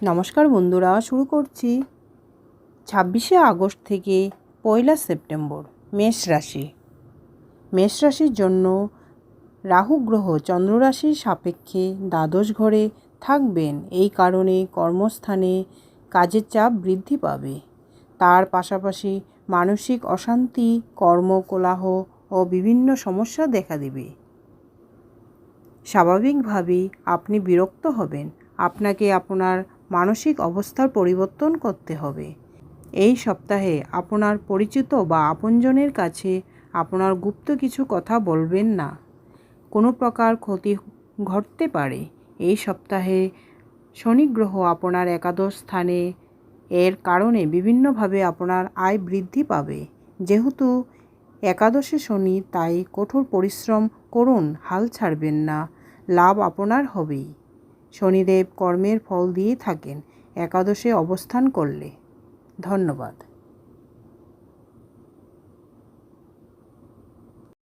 নমস্কার বন্ধুরা, শুরু করছি 26শে আগস্ট থেকে 1লা সেপ্টেম্বর। মেষ রাশির জন্য রাহু গ্রহ চন্দ্র রাশির সাপেক্ষে দ্বাদশ ঘরে থাকবেন। এই কারণে কর্মস্থানে কাজের চাপ বৃদ্ধি পাবে। তার পাশাপাশি মানসিক অশান্তি, কর্মকোলাহ ও বিভিন্ন সমস্যা দেখা দেবে। স্বাভাবিকভাবেই আপনি বিরক্ত হবেন। আপনাকে আপনার মানসিক অবস্থার পরিবর্তন করতে হবে। এই সপ্তাহে আপনার পরিচিত বা আপনজনের কাছে আপনার গুপ্ত কিছু কথা বলবেন না। কোনো প্রকার ক্ষতি ঘটতে পারে। এই সপ্তাহে শনি গ্রহ আপনার একাদশ স্থানে, এর কারণে বিভিন্নভাবে আপনার আয় বৃদ্ধি পাবে। যেহেতু একাদশে শনি, তাই কঠোর পরিশ্রম করুন, হাল ছাড়বেন না, লাভ আপনার হবেই। শনিদেব কর্মের ফল দিয়ে থাকেন একাদশে অবস্থান করলে। ধন্যবাদ।